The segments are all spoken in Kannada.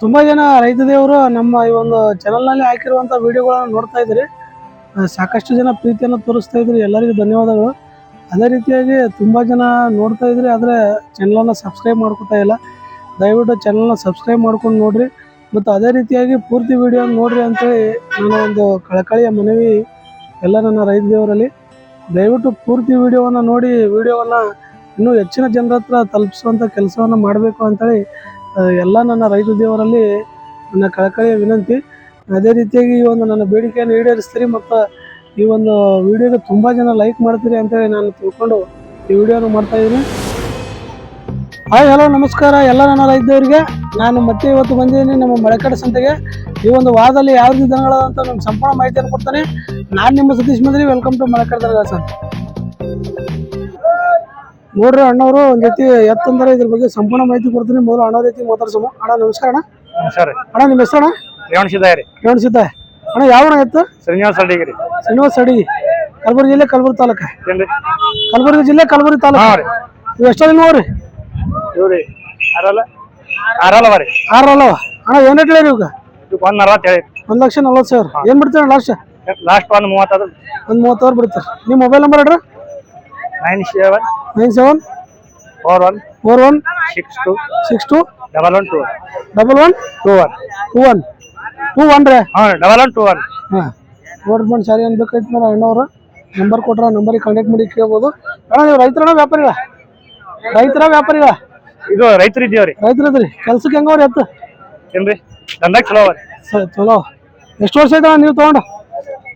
ತುಂಬಾ ಜನ ರೈತ ದೇವರು ನಮ್ಮ ಈ ಒಂದು ಚಾನಲ್ನಲ್ಲಿ ಹಾಕಿರುವಂಥ ವಿಡಿಯೋಗಳನ್ನು ನೋಡ್ತಾ ಇದ್ರಿ. ಸಾಕಷ್ಟು ಜನ ಪ್ರೀತಿಯನ್ನು ತೋರಿಸ್ತಾ ಇದ್ರಿ, ಎಲ್ಲರಿಗೂ ಧನ್ಯವಾದಗಳು. ಅದೇ ರೀತಿಯಾಗಿ ತುಂಬಾ ಜನ ನೋಡ್ತಾ ಇದ್ರಿ, ಆದರೆ ಚಾನಲನ್ನು ಸಬ್ಸ್ಕ್ರೈಬ್ ಮಾಡ್ಕೊತಾ ಇಲ್ಲ. ದಯವಿಟ್ಟು ಚಾನಲ್ನ ಸಬ್ಸ್ಕ್ರೈಬ್ ಮಾಡ್ಕೊಂಡು ನೋಡ್ರಿ, ಮತ್ತು ಅದೇ ರೀತಿಯಾಗಿ ಪೂರ್ತಿ ವಿಡಿಯೋ ನೋಡ್ರಿ ಅಂತೇಳಿ ನನ್ನ ಒಂದು ಕಳಕಳಿಯ ಮನವಿ ಎಲ್ಲ ನನ್ನ ರೈತ ದೇವರಲ್ಲಿ. ದಯವಿಟ್ಟು ಪೂರ್ತಿ ವಿಡಿಯೋವನ್ನು ನೋಡಿ, ವಿಡಿಯೋವನ್ನು ಇನ್ನೂ ಹೆಚ್ಚಿನ ಜನರ ಹತ್ರ ತಲುಪಿಸುವಂಥ ಕೆಲಸವನ್ನು ಮಾಡಬೇಕು ಅಂತೇಳಿ ಎಲ್ಲ ನನ್ನ ರೈತ ದೇವರಲ್ಲಿ ನನ್ನ ಕಳಕಳಿಯ ವಿನಂತಿ. ಅದೇ ರೀತಿಯಾಗಿ ಈ ಒಂದು ನನ್ನ ಬೇಡಿಕೆಯನ್ನು ಈಡೇರಿಸ್ತೀರಿ ಮತ್ತು ಈ ಒಂದು ವಿಡಿಯೋಗೆ ತುಂಬ ಜನ ಲೈಕ್ ಮಾಡ್ತೀರಿ ಅಂತೇಳಿ ನಾನು ತಿಳ್ಕೊಂಡು ಈ ವಿಡಿಯೋನ ಮಾಡ್ತಾಯಿದ್ದೀನಿ. ಹಾಯ್ ಹಲೋ ನಮಸ್ಕಾರ ಎಲ್ಲ ನನ್ನ ರೈತ ದೇವರಿಗೆ. ನಾನು ಮತ್ತೆ ಇವತ್ತು ಬಂದಿದ್ದೀನಿ ನಮ್ಮ ಮಳೆಕಡೆ ಸಂತೆಗೆ. ಈ ಒಂದು ವಾರದಲ್ಲಿ ಯಾವ ರೀತಿ ದನಗಳಂತ ನಮ್ಮ ಸಂಪೂರ್ಣ ಮಾಹಿತಿಯನ್ನು ಕೊಡ್ತಾನೆ. ನಾನು ನಿಮ್ಮ ಸತೀಶ್ ಮಂದ್ರಿ. ವೆಲ್ಕಮ್ ಟು ಮಳೆಕಡೆ ದನಗಳ ಸಂತೆ. ನೋಡ್ರಿ ಅಣ್ಣವರು ಒಂದು ಜೊತೆ ಎತ್ತಂದ್ರೆ ಇದ್ರ ಬಗ್ಗೆ ಸಂಪೂರ್ಣ ಮಾಹಿತಿ ಕೊಡ್ತೀನಿ. ಮೊದಲು ಅಣ್ಣ ರೀತಿ ಮಾತಾಡ್ಸೋಣ. ಅಣ್ಣ ನಮಸ್ಕಾರ. ಅಣ್ಣ ನಿಮ್ಮ ಹೆಸರು ಅಣ್ಣ? ರೇವಣ ಸಿದ್ದ. ಅಣ್ಣ ಯಾವ ಅಣ್ಣ ಎತ್ತು? ಶ್ರೀನಿವಾಸ ಅಡಿಗಿ, ಕಲಬುರಗಿ ಜಿಲ್ಲೆ ಕಲಬುರಗಿ ತಾಲೂಕು. ಕಲಬುರಗಿ ಜಿಲ್ಲೆ ಕಲಬುರಗಿ ತಾಲೂಕು. ಇವು ಎಷ್ಟಲ್ಲಿ ನೋಡ್ರಿ? ಆರಲ್ಲವ ಅಣ್ಣ. ಏನ್ ರೇಟ್ ಹೇಳಿ ಇವಾಗ? 1,40,000. ಏನ್ ಬಿಡ್ತೀರ ಲಾಸ್ಟ್? 30,000 ಬಿಡ್ತೀರಿ. ನಿಮ್ಮ ಮೊಬೈಲ್ ನಂಬರ್ ಹೇಳ್ರಿ. 97 41 62 62 11 21 ರೀ. ನೋಡ್ರಿ ಫ್ರೆಂಡ್ಸ್, ಯಾರು ಏನು ಬೇಕಾಯ್ತು ಅಂದ್ರೆ ಅಣ್ಣವ್ರು ನಂಬರ್ ಕೊಟ್ರ ನಂಬರಿಗೆ ಕಾಂಟ್ಯಾಕ್ಟ್ ಮಾಡಿ ಕೇಳ್ಬೋದು. ಅಣ್ಣ ನೀವು ರೈತರಣ್ಣ ವ್ಯಾಪಾರಿಗಳ? ಇದು ರೈತರು ಇದ್ದೀವ್ರಿ. ರೈತರದ್ರಿ. ಕೆಲ್ಸಕ್ಕೆ ಹೆಂಗವ್ರಿ ಎತ್ತು? ಏನ್ರಿ ದಂದಾಗ ಚಲೋ ಅವ್ರಿ. ಚಲೋ. ಎಷ್ಟು ವರ್ಷ ಆಯ್ತಣ್ಣ ನೀವು ತಗೊಂಡು?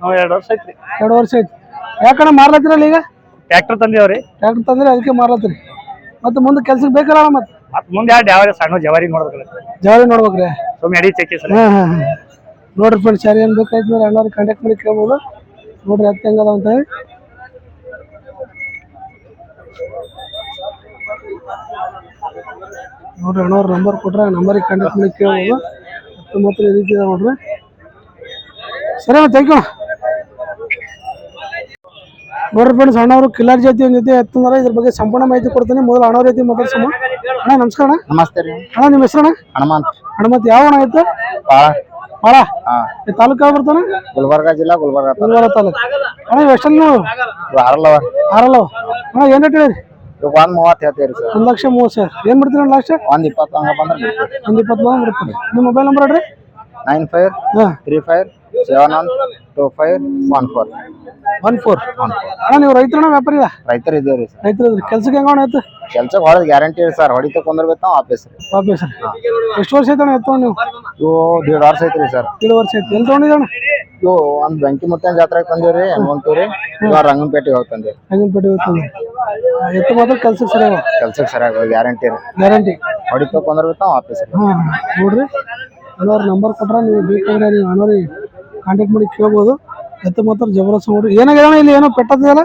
2 ವರ್ಷ ಐತ್ರಿ. 2 ವರ್ಷ ಆಯ್ತು. ಯಾಕಣ್ಣ ಮಾರ್ಲತ್ತಿರಲ್ಲ ಈಗ? ಟ್ರ್ಯಾಕ್ಟರ್ ತಂದೇವ್ರಿ. ಟ್ರ್ಯಾಕ್ಟರ್ ತಂದ್ರೆ ಅದಕ್ಕೆ ಮಾರ್ಲತ್ತೀರಿ. ಮತ್ತೆ ಮುಂದೆ ಕೆಲ್ಸಕ್ಕೆ ಬೇಕಲ್ಲ ಮತ್ತೆ ಮುಂದೆ ಯಾವ ಸಣ್ಣ ಜವಾರಿ ನೋಡ್ಬೇಕಲ್ಲ. ಜವಾರಿ ನೋಡ್ಬೇಕ್ರಿ. ಸುಮ್ಮನೆ ಅಡಿ ಚೆಕ್ಕಿ ಸರ್. ನೋಡ್ರಿ ಫ್ರೆಂಡ್ಸ್, ಯಾರು ಏನು ಬೇಕಾಯ್ತು ಅಂದ್ರೆ ಅಣ್ಣವ್ರಿಗೆ ಕಾಂಟ್ಯಾಕ್ಟ್ ಮಾಡಿ ಕೇಳ್ಬೋದು. ನೋಡ್ರಿ ಎತ್ತು ಹೆಂಗದ ಅಂತ ಹೇಳಿ. ನೋಡ್ರಿ ಅಣ್ಣವ್ರ ನಂಬರ್ ಕೊಟ್ರೆ ನಂಬರಿಗೆ ಕಾಂಟ್ಯಾಕ್ಟ್ ಮಾಡಿ ಕೇಳ್ಬೋದು. ಮತ್ತು ಈ ರೀತಿ ಇದೆ ನೋಡ್ರಿ. ಸರಿ ಅಣ್ಣ, ಥ್ಯಾಂಕ್ ಯು. ನೋಡ್ರಿ ಫ್ರೆಂಡ್ಸ್, ಅಣ್ಣವರು ಕಿಲ್ಲರ್ ಜಾತಿ ಒಂದು ಜೊತೆ ಎತ್ತಂದ್ರೆ ಇದ್ರ ಬಗ್ಗೆ ಸಂಪೂರ್ಣ ಮಾಹಿತಿ ಕೊಡ್ತೀನಿ. ಮೊದಲು ಅಣ್ಣವ್ರ ರೀತಿ ಮಾತಾಡ್ಸಮ್ಮ. ಅಣ್ಣ ನಮಸ್ಕಾರ. ನಮಸ್ತೆ ರೀ ಅಣ್ಣ. ನಿಮ್ಮ ಹೆಸರು ಅಣ್ಣ? ಹನುಮಂತ್. ಯಾವ ಅಣ್ಣ ಆಯ್ತು? ಪಾಳ. ತಾಲೂಕು ಯಾವ ಬರ್ತಾನೆ? ಗುಲ್ಬರ್ಗ ಜಿಲ್ಲಾ, ಗುಲ್ಬರ್ಗ ತಾಲೂಕು. ಅಣ್ಣ ಇವು ಎಷ್ಟಲ್ಲಿ ನೀವು? ಆರಲ್ಲವ. ಅಣ್ಣ ಏನ್ ರೇಟ್ ಹೇಳಿರಿ? 1,30,000 ಹೇಳ್ತೀರಿ ಸರ್. 1,30,000. ಏನ್ ಬಿಡ್ತೀರಿ ಲಾಸ್ಟ್? 1,20 ಹಂಗ ಬಂದ್ರೆ 1,20 ಬಿಡ್ತೀರಿ. ನಿಮ್ಮ ಮೊಬೈಲ್ ನಂಬರ್ ಹೇಳ್ರಿ. 9535751414. ಅಣ್ಣ ನೀವು ರೈತರಣ್ಣ ವ್ಯಾಪಾರಿಗ? ರೈತರು ಇದ್ದೇವ್ರಿ ಸರ್. ರೈತರದ್ರಿ. ಕೆಲ್ಸಕ್ಕೆ ಹೆಂಗ ಆಯ್ತು? ಕೆಲ್ಸಕ್ಕೆ ಹೊಡೆದ್ ಗ್ಯಾರಂಟಿ ರೀ ಸರ್. ಹೊಡಿತ ಕುಂದಿರ್ಬೇಕು ನಾವು ವಾಪಸ್ ರೀ. ಎಷ್ಟು ವರ್ಷ ಆಯ್ತಣ್ಣ ಎತ್ತವ ನೀವು? ಇವು 1.5 ವರ್ಷ ಐತ್ರಿ ಸರ್. 1.5 ವರ್ಷ ಆಯ್ತು. ಎಲ್ಲಿ ತಗೊಂಡಿದ್ದಣ್ಣ? ಇವು ಒಂದ್ ಬೆಂಕಿ ಮುತ್ತನ್ ಜಾತ್ರೆಗೆ ತಂದಿವ್ರಿ, ಹನುಮಂತೂರಿ. ಇವಾಗ ರಂಗನಪೇಟೆಗೆ ಹೋಗಿ ತಂದಿವ್ರಿ. ಎತ್ತು ಮಾತ್ರ ಕೆಲ್ಸಕ್ಕೆ ಸರಿಯಾಗ? ಕೆಲ್ಸಕ್ಕೆ ಸರಿಯಾಗ ಗ್ಯಾರಂಟಿ ರೀ. ಹೊಡಿತ ಕುಂದಿರ್ಬೇಕು ನಾವು ವಾಪಸ್ ರೀ. ನೋಡ್ರಿ ಅಣ್ಣವ್ರ ನಂಬರ್ ಕೊಟ್ರ ನೀವು ಬೇಕಾದ್ರೆ ನೀವು ಅಣ್ಣವ್ರಿಗೆ ಕಾಂಟ್ಯಾಕ್ಟ್ ಮಾಡಿ ಕೇಳ್ಬೋದು. ಎತ್ತು ಮಾತ್ರ ಜಬರ್ದಸ್ತ್ ನೋಡ್ರಿ. ಏನಾಗ್ಯದ ಇಲ್ಲಿ? ಏನೋ ಪೆಟ್ಟದಲ್ಲ?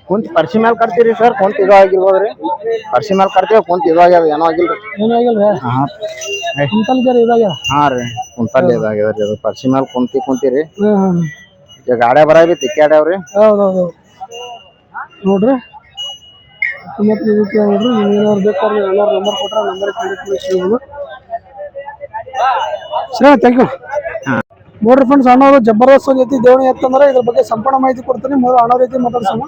ಕುಂತ ಪರ್ಸಿ ಮೇಲೆ ಕಟ್ತೀರಿ ಸರ್. ಕುಂತ ಇದು ಆಗಿರ್ಬೋದ್ರಿ. ಪರ್ಸಿ ಮೇಲೆ ಕಟ್ತೀವಿ, ಕುಂತ ಇದು ಆಗ್ಯದ. ಏನೋ ಆಗಿಲ್ರಿ. ಏನೂ ಆಗಿಲ್ರಿ. ಕುಂತಲ್ ಇದಾಗ್ಯದ. ಹಾ ರೀ, ಕುಂತಲ್ಲಿ ಇದಾಗ್ಯದ್ರಿ. ಅದು ಪರ್ಸಿ ಮೇಲೆ ಕುಂತೀರಿ. ಈಗ ಗಾಡಿ ಬರಾವ್ರಿ, ತಿಕ್ಕಾಡ್ಯಾವ್ರಿ. ಹೌದೌದು. ನೋಡ್ರಿ ಮತ್ತೆ ನೋಡ್ರಿ, ನೀವು ಏನಾದ್ರು ಬೇಕಾದ್ರೆ ಎಲ್ಲಾರು ನಂಬರ್ ಕೊಟ್ರೆ ನಂಬರ್ ಕಾಂಟ್ಯಾಕ್ಟ್ ಮಾಡಿ ಕೇಳ್ಬೋದು. ಸರಿ, ಥ್ಯಾಂಕ್ ಯು. ನೋಡ್ರಿ ಫ್ರೆಂಡ್ಸ್, ಅಣ್ಣವರು ಜಬರ್ದಸ್ತ್ ಜೊತೆ ದೇವಣಿ ಎತ್ತಂದ್ರೆ ಇದ್ರ ಬಗ್ಗೆ ಸಂಪೂರ್ಣ ಮಾಹಿತಿ ಕೊಡ್ತೀನಿ. ಮೊದಲು ಅಣ್ಣವ್ರ ರೀತಿ ಮಾತಾಡ್ಸೋಣ.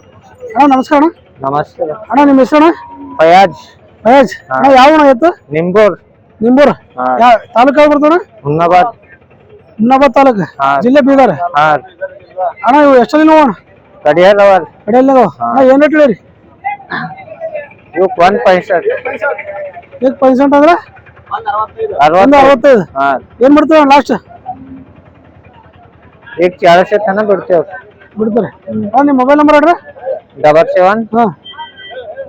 ಅಣ್ಣ ನಮಸ್ಕಾರ. ನಮಸ್ಕಾರ ಅಣ್ಣ. ನಿಮ್ಮ ಹೆಸರು? ಫಯಾಜ್. ಅಣ್ಣ ಯಾವ ಅಣ್ಣ ಎತ್ತು? ನಿಂಬೂರ್. ಯಾವ ತಾಲೂಕು ಯಾವ ಬರ್ತಾನ? ಹುಮ್ನಾಬಾದ್ ತಾಲೂಕು, ಜಿಲ್ಲೆ ಬೀದರ್. ಅಣ್ಣ ಇವು ಎಷ್ಟಲ್ಲಿ ನೋವು? ಕಡಿಯಲ್ಲ. ಅಣ್ಣ ಏನ್ ರೇಟ್ ಹೇಳಿರಿ? ಇವು 1.65. 1.65 ಅಂದ್ರೆ 65. ಏನ್ ಬಿಡ್ತೀವಿ ಲಾಸ್ಟ್? ಈಗ 40 ತನಕ ಬಿಡ್ತಾರೆ. ನಿಮ್ಮ ಮೊಬೈಲ್ ನಂಬರ್ ಹೇಳ್ರಿ. 77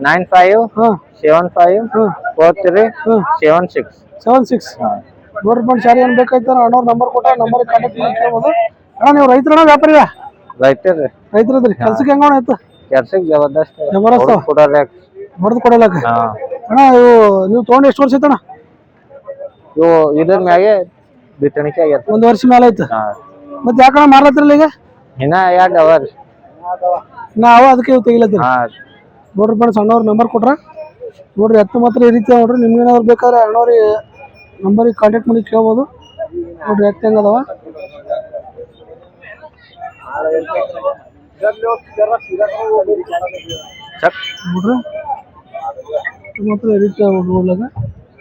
95 75 43 76. ನೋಡ್ರಿ ಫ್ರೆಂಡ್ಸ್, ಯಾರು ಏನ್ ಬೇಕಾಯ್ತು ಅಣ್ಣವ್ರ ನಂಬರ್ ಕೊಟ್ಟ ನಂಬರ್ ಕಾಂಟ್ಯಾಕ್ಟ್ ಮಾಡಿ ಕೇಳ್ಬೋದು. ಅಣ್ಣ ನೀವು ರೈತರಣ್ಣ ವ್ಯಾಪಾರಿಗ? ರೈತರದ್ರಿ. ಕೆಲ್ಸಕ್ಕೆ ಹೆಂಗ ಆಯ್ತು? ಕೆಲ್ಸಕ್ಕೆ ಜಬರ್ದಸ್ತ್ ಹೊಡೆದು ಕೊಡಲಕ್ಕ. ಅಣ್ಣ ಇವು ನೀವು ತಗೊಂಡು ಎಷ್ಟು ವರ್ಷ ಐತಣ್ಣ? ಇವು ಇದ್ರ ಮ್ಯಾಗೆ ಬಿತ್ತಣಿಕೆ ಆಗ್ಯದ. 1 ವರ್ಷ ಮೇಲೆ ಆಯ್ತು. ಮತ್ತೆ ಯಾಕಣ್ಣ ಮಾರ್ಲತ್ತಿರಲ್ಲ ಈಗ? ಇನ್ನ 2 ಅವರ್ ನಾವು ಅದಕ್ಕೆ ಇವು ತೆಗಿಲತ್ತೀರಿ. ನೋಡ್ರಿ ಫ್ರೆಂಡ್ಸ್, ಅಣ್ಣವ್ರ ನಂಬರ್ ಕೊಟ್ರ ನೋಡ್ರಿ. ಎತ್ತು ಮಾತ್ರ ಈ ರೀತಿ ನೋಡ್ರಿ. ನಿಮ್ಗೆ ಏನಾದ್ರು ಬೇಕಾದ್ರೆ ಅಣ್ಣವ್ರಿಗೆ ನಂಬರಿಗೆ ಕಾಂಟ್ಯಾಕ್ಟ್ ಮಾಡಿ ಕೇಳ್ಬೋದು. ನೋಡ್ರಿ ಎತ್ತು ಹೆಂಗದವ. ನೋಡ್ರಿ ಮಾತ್ರ ಈ ರೀತಿ ನೋಡ್ಲಾಗ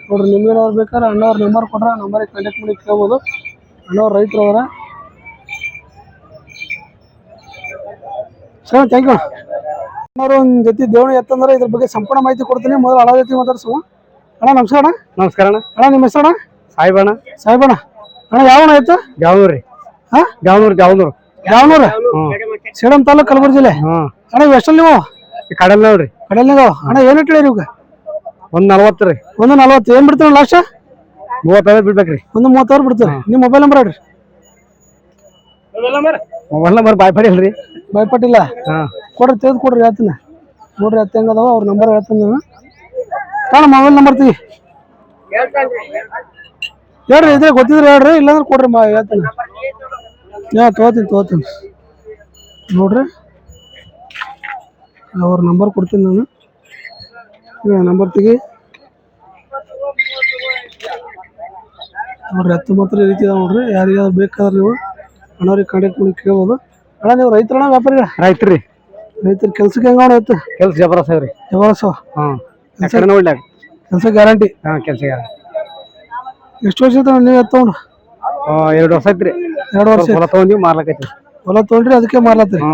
ನೋಡ್ರಿ. ನಿಮ್ಗೇನಾದ್ರು ಬೇಕಾದ್ರೆ ಅಣ್ಣವ್ರ ನಂಬರ್ ಕೊಟ್ರೆ ನಂಬರಿಗೆ ಕಾಂಟ್ಯಾಕ್ಟ್ ಮಾಡಿ ಕೇಳ್ಬೋದು. ಅಣ್ಣವ್ರು ರೈತರು ಅವರ. Sir thank you. ಅಣ್ಣವ್ರು ಒಂದು ಜೊತೆ ದೇವಣಿ ಎತ್ತಂದ್ರೆ ಇದ್ರ ಬಗ್ಗೆ ಸಂಪೂರ್ಣ ಮಾಹಿತಿ ಕೊಡ್ತೀನಿ. ಮೊದಲು ಹಳ ಜೊತೆ ಮಾತಾಡ್ಸುವ. ಅಣ್ಣ ನಮಸ್ಕಾರ ಅಣ್ಣ. ನಮಸ್ಕಾರ ಅಣ್ಣ. ಅಣ್ಣ ನಿಮ್ಮ ಹೆಸರು ಅಣ್ಣ? ಸಾಯಿಬಣ್ಣ. ಸಾಹೇಬಣ್ಣ. ಅಣ್ಣ ಯಾವ ಆಯ್ತು? ಗಾವನೂರು ರೀ. ಹಾ ಗಾವನೂರು ಗಾವನೂರು ಗಾವನೂರು ಸೇಡಂ ತಾಲೂಕು ಕಲಬುರಗಿ ಜಿಲ್ಲೆ. ಅಣ್ಣ ಇವು ಎಷ್ಟಲ್ಲಿ ನೀವು? ಕಡಲ್ ನೋಡ್ರಿ. ಕಡೆಯಲ್ಲಿಗ ಅಣ್ಣ ಏನು ಇಟ್ಟಿರಿ ಇವಾಗ? 140 ರೀ. 140 ಏನು ಬಿಡ್ತೀರ ಲಾಸ್ಟ್? 35 ಬಿಡ್ಬೇಕ್ರಿ. 130 ಬಿಡ್ತೀರಿ. ನಿಮ್ಮ ಮೊಬೈಲ್ ನಂಬರ್ ಹೇಳ್ರಿ. ಮೊಬೈಲ್ ನಂಬರ್ ಬಾಯ್ಪಾಡಿ ಅಲ್ರಿ. ಭಯಪಟ್ಟಿಲ್ಲ. ಕೊಡ್ರಿ ತೆಗೆದು ಕೊಡ್ರಿ ಹೇಳ್ತೀನಿ. ನೋಡ್ರಿ ಎತ್ತ ಹೆಂಗದಾವ ಅವ್ರ ನಂಬರ್ ಹೇಳ್ತೀನಿ ನಾನು. ಕಾಣ ಮೊಬೈಲ್ ನಂಬರ್ ತೆಗಿ ಹೇಳ್ರಿ. ಇದ್ರೆ ಗೊತ್ತಿದ್ರೆ ಹೇಳ್ರಿ, ಇಲ್ಲಾಂದ್ರೆ ಕೊಡ್ರಿ ಹೇಳ್ತೀನಿ. ತೊಗೋತೀನಿ ನೋಡ್ರಿ. ಅವ್ರ ನಂಬರ್ ಕೊಡ್ತೀನಿ ನಾನು. ನಂಬರ್ ತೆಗಿ ನೋಡ್ರಿ. ಎತ್ತು ಮಾತ್ರ ಈ ರೀತಿ ಇದಾವೆ ನೋಡ್ರಿ. ಯಾರಿಗಾದ್ರು ಬೇಕಾದ್ರೆ ನೀವು ಅಣ್ಣವ್ರಿಗೆ ಕಾಂಟ್ಯಾಕ್ಟ್ ಮಾಡಿ ಕೇಳ್ಬೋದು. ಅಣ್ಣ ನೀವು ರೈತರಣ್ಣ ವ್ಯಾಪಾರಿಗಳ? ರೈತ್ರಿ. ರೈತರ ಕೆಲ್ಸಕ್ಕೆ ಹೆಂಗ ಎತ್ತು? ಕೆಲ್ಸ ಜಬರಸ್ ಅವ್ರಿ. ಜಬರಸ್ಸು. ನೋಡ್ಲಾಕ ಕೆಲಸ ಗ್ಯಾರಂಟಿ. ಕೆಲಸ ಎಷ್ಟು ವರ್ಷ ಆಯ್ತು ನೀವು ಎತ್ತು ತಗೊಂಡು? 2 ವರ್ಷ ಐತ್ರಿ. 2 ವರ್ಷ ಹೊಲ ತಗೊಂಡಿವಿ, ಮಾರ್ಲಕೈತಿ. ಹೊಲ ತೊಗೊಂಡ್ರಿ ಅದಕ್ಕೆ ಮಾರ್ಲತ್ತೀರಿ.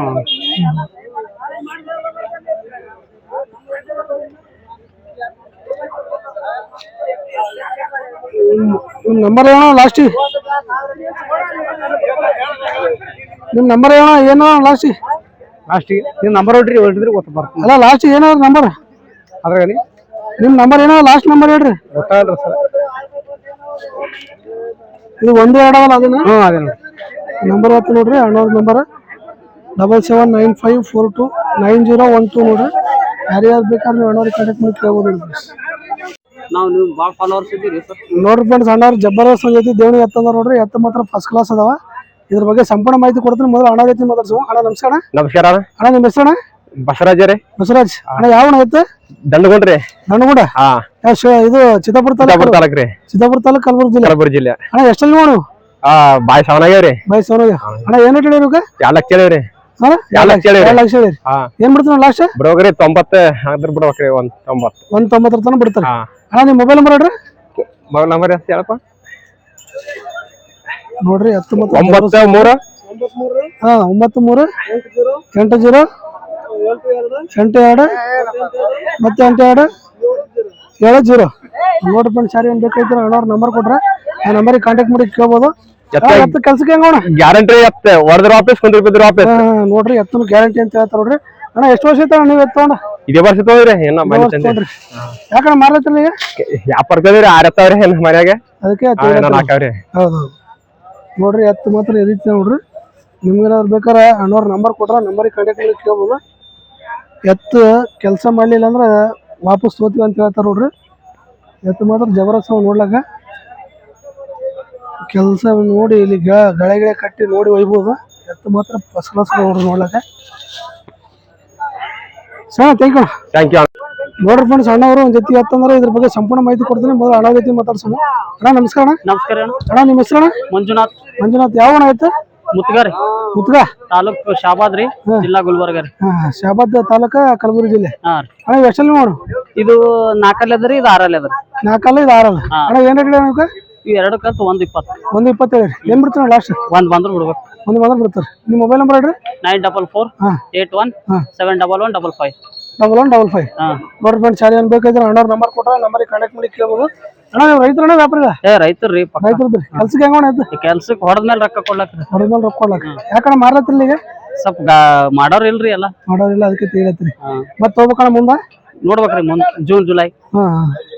ನಿಮ್ಮ ನಂಬರ್ ಏನೋ ಲಾಸ್ಟಿ? ನಿಮ್ಮ ನಂಬರ್ ಏನೋ ಲಾಸ್ಟಿ? ಲಾಸ್ಟಿಗೆ ನೀವು ನಂಬರ್ ಹೊಡ್ರಿ, ಹೊಡಿದ್ರೆ ಗೊತ್ತ ಬರ್ತದೆ. ಅಲ್ಲ ಲಾಸ್ಟ್ ಏನೋ ನಂಬರ್ ಅದ್ರಾಗ ನಿಮ್ಮ ನಂಬರ್ ಏನೋ ಲಾಸ್ಟ್ ನಂಬರ್ ಹೇಳ್ರಿ. ಗೊತ್ತಾಗಲ್ರಿ ಸರ್. ಇದು 1 2 ಅವಲ್ಲ ಅದನ್ನ? ಅದೇ ನೋಡಿ ನಂಬರ್ ಆಯ್ತು ನೋಡ್ರಿ. ಅಣ್ಣವ್ರ ನಂಬರ್ 7795429012 ನೋಡ್ರಿ. ಯಾರ್ಯಾರು ಬೇಕಾದ್ರೆ ನೀವು ಅಣ್ಣವ್ರಿಗೆ ಕಾಂಟ್ಯಾಕ್ಟ್ ಮಾಡಿ ಕೇಳ್ಬೋದು. ನೀವು ಭಾಳ ಫಾಲೋವರ್ಸ್ ಇದ್ದೀರಿ ಸರ್. ನೋಡ್ರಿ ಫ್ರೆಂಡ್ಸ್, ಅಣ್ಣವ್ರು ಜಬರ್ದಸ್ತ್ ಜೊತೆ ದೇವಣಿ ಎತ್ತಂದ ನೋಡ್ರಿ. ಎತ್ತ ಮಾತ್ರ ಫಸ್ಟ್ ಕ್ಲಾಸ್ ಅದಾವ. ಇದ್ರ ಬಗ್ಗೆ ಸಂಪೂರ್ಣ ಮಾಹಿತಿ ಕೊಡ್ತೀನಿ. ಮೊದಲು ಅಣ್ಣ ಜೊತೆ ಮಾತಾಡ್ಸುವ. ಅಣ್ಣ ನಮಸ್ಕಾರ. ನಮಸ್ಕಾರ ಅಣ್ಣ ನಿಮ್ಮ ಹೆಸರು ಅಣ್ಣ? ಬಸವರಾಜ ರೀ. ಬಸವರಾಜ್. ಅಣ್ಣ ಯಾವ ಎತ್ತು? ದಂಡಗುಂಡ್ರಿ. ದಂಡಗುಂಡ. ಇದು ಚಿತ್ತಾಪುರ ತಾಲೂಕು ರೀ. ಚಿತ್ತಾಪುರ ತಾಲೂಕು ಕಲಬುರಗಿ ಜಿಲ್ಲೆ. ಕಲಬುರಗಿ ಜಿಲ್ಲೆ. ಅಣ್ಣ ಎಷ್ಟಲ್ಲಿ ನೋಡು? ಬಾಯ್ ಸವನಾಗ್ಯಾವ್ರಿ. ಬಾಯ್ ಸವನಾಗ. ಅಣ್ಣ ಏನು ಹೇಳಿರಿ ಇವಾಗ? 2 ಲಕ್ಷ ಹೇಳಿವ್ರಿ. 2 ಲಕ್ಷ ಹೇಳಿರಿ. ಏನ್ ಬಿಡ್ತೀವಿ ಲಾಸ್ಟ್? ಬ್ರೋಗರಿ 90 ಅದ್ರ ಬಿಡ್ಬೇಕ್ರಿ. 190 ತನಕ ಬಿಡ್ತಾರೆ. ಅಣ್ಣ ನಿಮ್ಮ ಮೊಬೈಲ್ ನಂಬರ್ ಹೇಳ್ರಿ. ಮೊಬೈಲ್ ನಂಬರ್ ಎಷ್ಟು ಹೇಳಪ್ಪ? ನೋಡ್ರಿ 93 93 93 80 82 ಮತ್ತೆ 82 70. ನೋಡ್ರಿ ಫ್ರೆಂಡ್ಸ್, ಯಾರು ಏನ್ ಬೇಕಾಯ್ತು ಅಣ್ಣವ್ರ ನಂಬರ್ ಕೊಟ್ರೆ ಆ ನಂಬರಿಗೆ ಕಾಂಟ್ಯಾಕ್ಟ್ ಮಾಡಿ ಕೇಳ್ಬೋದು. ಎತ್ತು ಕೆಲ್ಸಕ್ಕೆ ಹೆಂಗೋಣ? ಗ್ಯಾರಂಟಿ ಎತ್ತ ಹೊಡೆದ್ರ ವಾಪಸ್ ಕುಂದ್ರಿದ್ರು ವಾಪಸ್. ನೋಡ್ರಿ ಎತ್ತನು ಗ್ಯಾರಂಟಿ ಅಂತ ಹೇಳ್ತಾರ ನೋಡ್ರಿ. ಅಣ್ಣ ಎಷ್ಟು ವರ್ಷ ಐತ ನೀವು ಎತ್ತು ತಗೊಂಡ? ಇದೇ ವರ್ಷ ತಗೋದ್ರಿ. ಯಾಕಂದ್ರೆ ಮಾರ್ಲತ್ತಿಲ್ಲ ಈಗ? ವ್ಯಾಪಾರ ತಗೋದ್ರಿ. 6 ಎತ್ತವ್ರಿ ಮನ್ಯಾಗ. ಅದಕ್ಕೆ ಹೌದು. ನೋಡ್ರಿ ಎತ್ತು ಮಾತ್ರ ಈ ರೀತಿ ನೋಡ್ರಿ. ನಿಮ್ಗೇನಾದ್ರು ಬೇಕಾರೆ ಅಣ್ಣವ್ರ ನಂಬರ್ ಕೊಟ್ರೆ ನಂಬರಿಗೆ ಕಾಂಟ್ಯಾಕ್ಟ್ ಮಾಡಿ ಕೇಳ್ಬೋದು. ಎತ್ತು ಕೆಲಸ ಮಾಡಲಿಲ್ಲ ಅಂದ್ರೆ ವಾಪಸ್ ತೋತೀವಿ ಅಂತ ಹೇಳ್ತಾರೆ ನೋಡ್ರಿ. ಎತ್ತು ಮಾತ್ರ ಜಬರದಸ್ತ್ ನೋಡ್ಲಾಕ. ಕೆಲಸ ನೋಡಿ ಇಲ್ಲಿ ಗಳೆ ಕಟ್ಟಿ ನೋಡಿ ಒಯ್ಬೋದು. ಎತ್ತು ಮಾತ್ರ ಫಸ್ಟ್ ಕ್ಲಾಸ್ ನೋಡ್ರಿ ನೋಡ್ಲಾಕ. Sir thank you. ನೋಡ್ರಿ ಫ್ರೆಂಡ್ಸ್, ಅಣ್ಣವರು ಒಂದು ಜೊತೆ ಎತ್ತಂದ್ರೆ ಇದ್ರ ಬಗ್ಗೆ ಸಂಪೂರ್ಣ ಮಾಹಿತಿ ಕೊಡ್ತೀನಿ. ಮೊದಲು ಅಣ್ಣ ಜೊತೆ ಮಾತಾಡ್ಸೋಣ. ಅಣ್ಣ ನಮಸ್ಕಾರ. ನಮಸ್ಕಾರ ಅಣ್ಣ ನಿಮ್ಮ ಹೆಸರು ಅಣ್ಣ? ಮಂಜುನಾಥ್. ಮಂಜುನಾಥ್. ಯಾವ ಅಣ್ಣ ಆಯ್ತು? ಮುತ್ಗಾರಿ. ಮುತ್ಗ ತಾಲೂಕು ಶಾಬಾದ್ ರೀ, ಜಿಲ್ಲಾ ಗುಲ್ಬರ್ಗ ರೀ. ಶಾಬಾದ್ ತಾಲೂಕ ಕಲಬುರಗಿ ಜಿಲ್ಲೆ. ಅಣ್ಣ ಎಷ್ಟಲ್ಲಿ ನೋಡು? ಇದು 4 ಅದ್ರಿ, ಇದು 6 ಅದ್ರಿ. 4 ಇದು 6 ಅಣ್ಣ. ಏನ್ ರೇಟ್ ಅಣ್ಣ? ಇವು 2 ಕಲ್ತು 120. 120 ಹೇಳಿ. ಏನ್ ಬಿಡ್ತಾನೆ ಲಾಸ್ಟ್? 1 ಬಂದ್ರು ಬಿಡ್ಬೇಕು. 1 ಬಂದ್ರೆ ಬಿಡ್ತಾರೆ. ನಿಮ್ಮ ಮೊಬೈಲ್ ನಂಬರ್ ಹೇಳ್ರಿ. 944 81 71155. 1155. ನೋಡ್ರಿ ಫ್ರೆಂಡ್ಸ್, ಯಾರು ಏನ್ ಬೇಕಾದ್ರೆ ಅಣ್ಣವ್ರ ನಂಬರ್ ಕೊಟ್ರೆ ನಂಬರಿಗೆ ಕಾಂಟ್ಯಾಕ್ಟ್ ಮಾಡಿ ಕೇಳ್ಬೋದು. ಅಣ್ಣ ನೀವು ರೈತರಣ್ಣ ವ್ಯಾಪಾರಿಗ? ರೈತರ್ರಿ. ರೈತರದ್ರಿ. ಕೆಲ್ಸಕ್ಕೆ ಹೆಂಗೋಣ ಆಯ್ತು? ಕೆಲ್ಸಕ್ಕೆ ಹೊಡೆದ್ಮೇಲೆ ರೊಕ್ಕ ಕೊಡ್ಲಕ್ರಿ. ಹೊಡೆದ್ಮೇಲೆ ರೊಕ್ಕ ಕೊಡ್ಲಕ್ಕ. ಯಾಕಣ್ಣ ಮಾರ್ಲತ್ತಿಲ್ಲ ಈಗ? ಸ್ವಲ್ಪ ಮಾಡೋರ್ ಇಲ್ರಿ ಎಲ್ಲ. ಮಾಡೋರಿಲ್ಲ, ಅದಕ್ಕೆ ತಿಳಿಯತ್ರಿ. ಮತ್ತೆ ಹೋಗ್ಬೇಕಣ್ಣ ಮುಂದೆ? ನೋಡ್ಬೇಕ್ರಿ ಮುಂದೆ ಜೂನ್ ಜುಲೈ.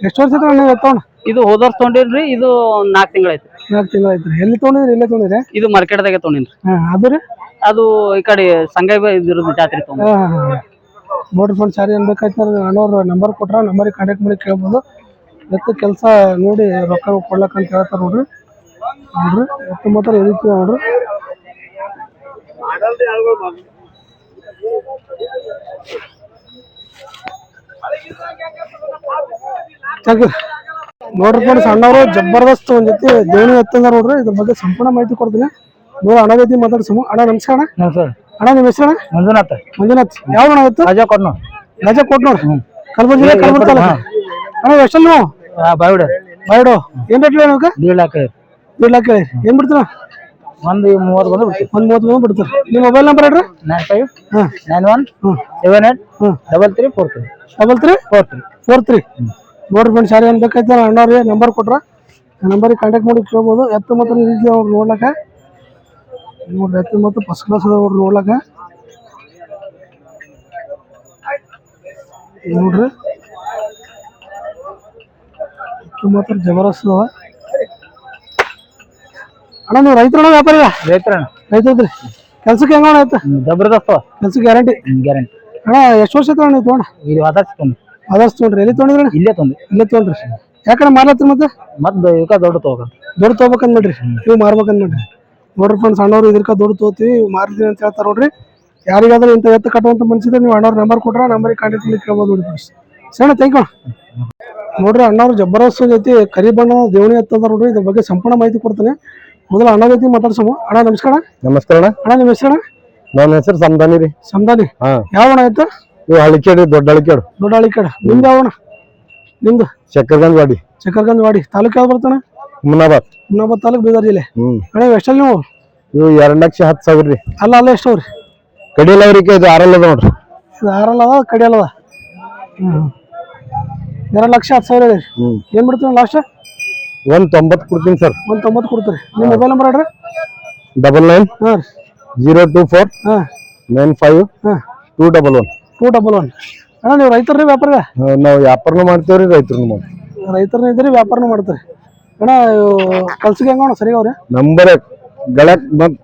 ಎಷ್ಟು ವರ್ಷ ಆಯ್ತು ನೀವು ಎತ್ತೋಣ? ಇದು ಹೋದ ವರ್ಷ ತೊಗೊಂಡಿನ್ರಿ. ಇದು 4 ತಿಂಗಳಾಯ್ತು. 4 ತಿಂಗಳಾಯ್ತು. ಎಲ್ಲಿ ತೊಗೊಂಡಿದ್ರಿ? ಇಲ್ಲೇ ತೊಗೊಂಡಿರಿ? ಇದು ಮಾರ್ಕೆಟ್ದಾಗೆ ತೊಗೊಂಡಿನ್ರಿ. ಅದು ರೀ? ಅದು ಈ ಕಡೆ ಸಂಗೈ ಇದ್ರದ್ದು ಜಾತ್ರೆ ತೊಗೊಂಡು. ನೋಡ್ರಿ ಫ್ರೆಂಡ್ಸ್, ಯಾರು ಏನ್ ಬೇಕಾಯ್ತು ಅಣ್ಣವ್ರ ನಂಬರ್ ಕೊಟ್ರ ನಂಬರಿಗೆ ಕಾಂಟ್ಯಾಕ್ಟ್ ಮಾಡಿ ಕೇಳ್ಬೋದು. ಎತ್ತು ಕೆಲಸ ನೋಡಿ ರೊಕ್ಕ ಕೊಡ್ಲಕ್ಕ ಅಂತ ಹೇಳ್ತಾರೆ ನೋಡ್ರಿ. ನೋಡ್ರಿ ಎತ್ತು ಮಾತ್ರ ಈ ರೀತಿ ನೋಡ್ರಿ. Thank you. ನೋಡ್ರಿ ಫ್ರೆಂಡ್ಸ್ ಅಣ್ಣವರು ಜಬರ್ದಸ್ತ್ ಒಂದ್ ಜೊತೆ ದೇವಣಿ ಎತ್ತಂದಾರ ನೋಡ್ರಿ ಇದ್ರ ಬಗ್ಗೆ ಸಂಪೂರ್ಣ ಮಾಹಿತಿ ಕೊಡ್ತೀನಿ. ನೋಡಿ ಅಣ್ಣ ಜೊತೆ ಮಾತಾಡ್ಸಮು. ಅಣ್ಣ ನಮಸ್ಕಾರ ಅಣ್ಣ. ಅಣ್ಣ ನಿಮ್ಮ ಹೆಸರು ಅಣ್ಣ? ಮಂಜುನಾಥ್. ಮಂಜುನಾಥ್. ಯಾವ ಅಣ್ಣ ಇತ್ತು? ರಾಜಾ ಕೊಡ್ನು. ರಜಾ ಕೊಟ್ಟು ನೋಡ್ರಿ ಕಲಬುರಗಿ ಜಿಲ್ಲೆ ಕಲಬುರಗಿ ತಾಲೂಕು. ಅಣ್ಣ ಎಷ್ಟಲ್ಲಿ ನೀವು? ಬಾವಿಡ ಬಾಯ್ಡು ಏನ್ ರೇಟ್ ಹೇಳಿ ನಿಮ್ಗೆ? 2 ಲಕ್ಷ. 2 ಲಕ್ಷ ಹೇಳಿ ಏನ್ ಬಿಡ್ತೀರ? ಒಂದು 30 ಬಂದು ಬಿಡ್ತೀವಿ. ಒಂದ್ 30 ಬಂದು ಬಿಡ್ತಾರೆ. ನಿಮ್ಮ ಮೊಬೈಲ್ ನಂಬರ್ ಹೇಳ್ರಿ. 95 ಹಾಂ 91 ಹ್ಮ್ 78 ಹ್ಮ್ 3343 43 ನೋಡ್ರಿ ಫ್ರೆಂಡ್ಸ್ ಯಾರು ಏನ್ ಬೇಕಾಯ್ತು ಅಣ್ಣವ್ರಿಗೆ ನಂಬರ್ ಕೊಟ್ರ ನಂಬರಿಗೆ ಕಾಂಟ್ಯಾಕ್ಟ್ ಮಾಡಿ ಕೇಳ್ಬೋದು. ಎತ್ತು ಮತ್ತು ಈ ರೀತಿ ಅವ್ರು ನೋಡ್ಲಕ್ಕ ನೋಡ್ರಿ ಎತ್ತು ಮತ್ತು ಫಸ್ಟ್ ಕ್ಲಾಸ್ ಅದ ಅವ್ರು ನೋಡ್ಲಕ್ಕ ನೋಡ್ರಿ ಎತ್ತು ಮಾತ್ರ ಜಬರದಸ್ತ್ ಅದ. ಅಣ್ಣ ನೀವು ರೈತರಣ್ಣ ವ್ಯಾಪಾರಿ? ರೈತರಣ್ಣ. ರೈತದ್ರಿ. ಕೆಲ್ಸಕ್ಕೆ ಹೆಂಗ ಆಯ್ತು? ಜಬರ್ದಸ್ತ್ ಕೆಲ್ಸಕ್ಕೆ ಗ್ಯಾರಂಟಿ. ಗ್ಯಾರಂಟಿ. ಅಣ್ಣ ಎಷ್ಟು ವರ್ಷ ಆಯ್ತು ನೀವು ತೊಗೊಂಡು? ಇದು ಆದಷ್ಟು ಅದಷ್ಟು ತೊಗೊಂಡ್ರಿ. ಎಲ್ಲಿ ತೊಗೊಂಡ್ರಿ? ಇಲ್ಲೇ ತೊಂದ್ರಿ. ಇಲ್ಲೇ ತೊಗೊಂಡ್ರಿ. ಯಾಕಂದ್ರೆ ಮಾರ್ಲತ್ರಿ ಮತ್ತೆ ಮತ್ತೆ ದೊಡ್ಡ ತಗೋಕ ದೊಡ್ಡ ತೊಗೋಬೇಕಂದ್ ನೋಡ್ರಿ. ನೀವು ಮಾರ್ಬೇಕಂದ್ ನೋಡ್ರಿ. ನೋಡ್ರಿ ಫ್ರೆಂಡ್ಸ್ ಅಣ್ಣವ್ರು ಇದಕ್ಕ ದೊಡ್ಡ ತಗೋತೀವಿ ಮಾರಿದೀವಿ ಅಂತ ಹೇಳ್ತಾರೆ ನೋಡ್ರಿ. ಯಾರಿಗಾದ್ರೂ ಇಂಥ ಎತ್ತು ಕಟ್ಟುವಂತ ಮನ್ಸಿದ್ರೆ ನೀವು ಅಣ್ಣವ್ರ ನಂಬರ್ ಕೊಟ್ರ ನಂಬರಿಗೆ ಕಾಂಟ್ಯಾಕ್ಟ್ ಮಾಡಿ ಕೇಳ್ಬೋದು ನೋಡಿ ಫ್ರೆಂಡ್ಸ್. ಸಣ್ಣ ಥ್ಯಾಂಕ್ ಯು. ನೋಡ್ರಿ ಅಣ್ಣವ್ರು ಜಬರ್ದಸ್ತ್ ಜೊತೆ ಕರಿ ಬಣ್ಣದ ದೇವಣಿ ಎತ್ತದ ನೋಡ್ರಿ. ಇದ್ರ ಬಗ್ಗೆ ಸಂಪೂರ್ಣ ಮಾಹಿತಿ ಕೊಡ್ತಾನೆ. ಮೊದಲು ಅಣ್ಣ ಜೊತೆ ಮಾತಾಡ್ಸಮು. ಅಣ್ಣ ನಮಸ್ಕಾರ. ನಮಸ್ಕಾರ ಅಣ್ಣ. ಅಣ್ಣ ನಿಮ್ಮ ಹೆಸರು? ನನ್ನ ಹೆಸರು ಸಮದಾನಿ ರೀ. ಸಮದಾನಿ. ಹಾ ಯಾವ ಅಣ್ಣ ಆಯ್ತು? ಇವು ಹಳಿಕೇಡು ದೊಡ್ಡ ಹಳಿಕೇಡು. ದೊಡ್ಡ ಹಳಿಕೇಡು. ನಿಮ್ದು ಯಾವ ಅಣ್ಣ? ನಿಮ್ದು ಚಕ್ಕರ್ಗಂಜ್ ವಾಡಿ. ಚಕ್ಕರ್ಗಂಜ್ ವಾಡಿ ತಾಲೂಕು ಯಾವ್ದು ಬರ್ತಾನೆ? ಮುನ್ನಾಬಾದ್. ಮುನ್ನಾಬಾದ್ ತಾಲೂಕು ಬೀದರ್ ಜಿಲ್ಲೆ. ಅಣ್ಣ ಎಷ್ಟಲ್ಲಿ ನೀವು? ಇವು 2,10,000 ರೀ. ಅಲ್ಲ ಎಷ್ಟು ಅವ್ರಿ? ಕಡಿಯಲ್ಲ ಅವ್ರಿಗೆ ಇದು 6 ಅದ ನೋಡ್ರಿ. ಇದು 6 ಅದ ಕಡಿಯಲ್ಲ. 2,10,000 ಹೇಳಿ. ಏನ್ ಬಿಡ್ತೀವಿ ಲಾಸ್ಟ್? 190 ಕೊಡ್ತೀನಿ ಸರ್. 190 ಕೊಡ್ತೀರಿ. ನಿಮ್ಮ ಮೊಬೈಲ್ ನಂಬರ್ ಹೇಳ್ರಿ. 99 ಹಾಂ 024 ಹಾಂ 95 ಹಾಂ 211. 211. ಅಣ್ಣ ನೀವು ರೈತರ್ರಿ ವ್ಯಾಪಾರ? ನಾವು ವ್ಯಾಪಾರನೂ ಮಾಡ್ತೇವ್ರಿ ರೈತರನ್ನು ಮಾಡ್ತೀವಿ. ರೈತರನ್ನ ಇದ್ರಿ ವ್ಯಾಪಾರನೂ ಮಾಡ್ತಾರೆ. ಅಣ್ಣ ಕಲ್ಸಿಗೆ ಹೆಂಗ ಸರಿ ಅವ್ರೆ? ನಂಬರ್ ಗಳಕ್ ಬಂದ್